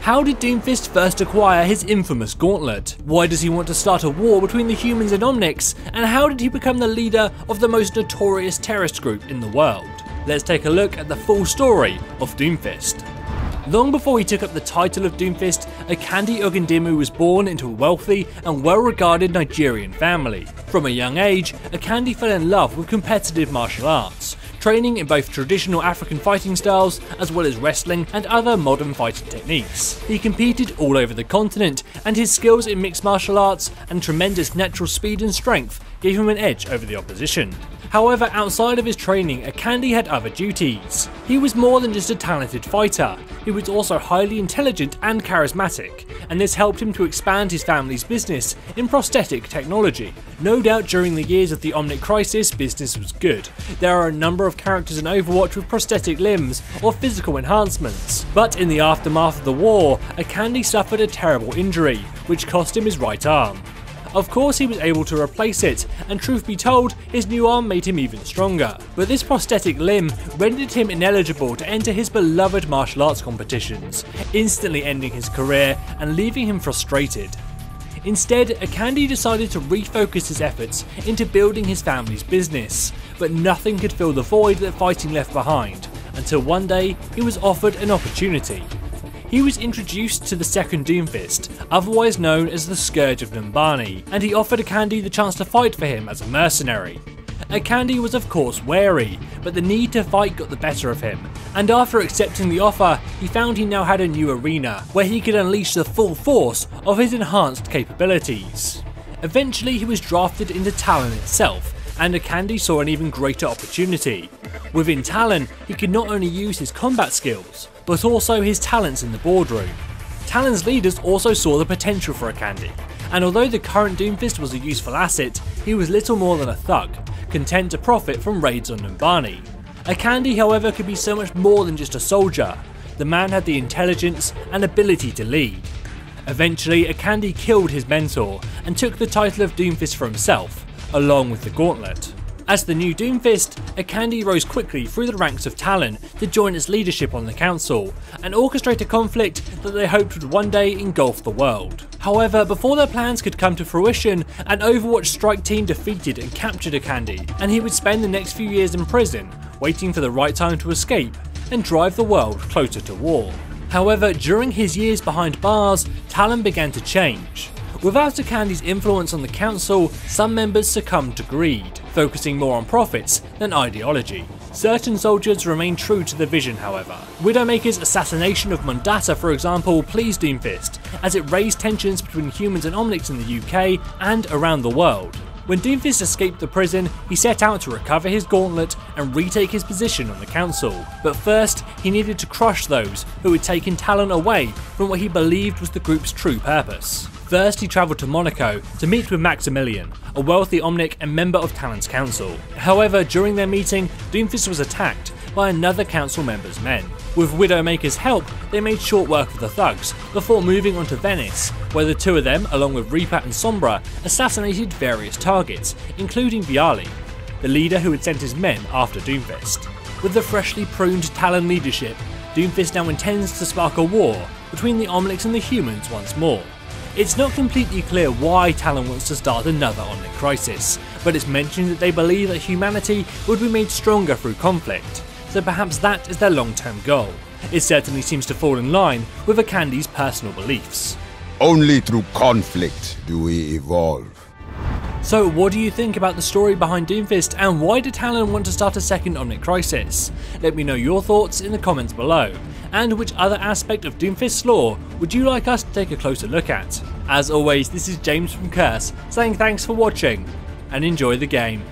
How did Doomfist first acquire his infamous Gauntlet? Why does he want to start a war between the humans and Omnics? And how did he become the leader of the most notorious terrorist group in the world? Let's take a look at the full story of Doomfist. Long before he took up the title of Doomfist, Akande Ogundimu was born into a wealthy and well-regarded Nigerian family. From a young age, Akande fell in love with competitive martial arts, training in both traditional African fighting styles as well as wrestling and other modern fighting techniques. He competed all over the continent, and his skills in mixed martial arts and tremendous natural speed and strength gave him an edge over the opposition. However, outside of his training, Akande had other duties. He was more than just a talented fighter, he was also highly intelligent and charismatic, and this helped him to expand his family's business in prosthetic technology. No doubt during the years of the Omnic crisis, business was good. There are a number of characters in Overwatch with prosthetic limbs or physical enhancements, but in the aftermath of the war, Akande suffered a terrible injury, which cost him his right arm. Of course, he was able to replace it, and truth be told, his new arm made him even stronger. But this prosthetic limb rendered him ineligible to enter his beloved martial arts competitions, instantly ending his career and leaving him frustrated. Instead, Akande decided to refocus his efforts into building his family's business, but nothing could fill the void that fighting left behind, until one day he was offered an opportunity. He was introduced to the second Doomfist, otherwise known as the Scourge of Numbani, and he offered Akande the chance to fight for him as a mercenary. Akande was of course wary, but the need to fight got the better of him, and after accepting the offer, he found he now had a new arena, where he could unleash the full force of his enhanced capabilities. Eventually he was drafted into Talon itself, and Akande saw an even greater opportunity. Within Talon, he could not only use his combat skills, but also his talents in the boardroom. Talon's leaders also saw the potential for Akande, and although the current Doomfist was a useful asset, he was little more than a thug, content to profit from raids on Numbani. Akande, however, could be so much more than just a soldier. The man had the intelligence and ability to lead. Eventually, Akande killed his mentor and took the title of Doomfist for himself, along with the Gauntlet. As the new Doomfist, Akande rose quickly through the ranks of Talon to join its leadership on the council, and orchestrate a conflict that they hoped would one day engulf the world. However, before their plans could come to fruition, an Overwatch strike team defeated and captured Akande, and he would spend the next few years in prison, waiting for the right time to escape and drive the world closer to war. However, during his years behind bars, Talon began to change. Without Akande's influence on the council, some members succumbed to greed, focusing more on profits than ideology. Certain soldiers remained true to the vision, however. Widowmaker's assassination of Mondata, for example, pleased Doomfist, as it raised tensions between humans and Omnics in the UK and around the world. When Doomfist escaped the prison, he set out to recover his Gauntlet and retake his position on the council. But first, he needed to crush those who had taken Talon away from what he believed was the group's true purpose. First, he travelled to Monaco to meet with Maximilian, a wealthy Omnic and member of Talon's council. However, during their meeting, Doomfist was attacked by another council member's men. With Widowmaker's help, they made short work of the thugs, before moving on to Venice, where the two of them, along with Reaper and Sombra, assassinated various targets, including Viali, the leader who had sent his men after Doomfist. With the freshly pruned Talon leadership, Doomfist now intends to spark a war between the Omnics and the humans once more. It's not completely clear why Talon wants to start another Omnic crisis, but it's mentioned that they believe that humanity would be made stronger through conflict, so perhaps that is their long-term goal. It certainly seems to fall in line with Akande's personal beliefs. Only through conflict do we evolve. So what do you think about the story behind Doomfist, and why did Talon want to start a second Omnic crisis? Let me know your thoughts in the comments below. And which other aspect of Doomfist's lore would you like us to take a closer look at? As always, this is James from Curse, saying thanks for watching, and enjoy the game.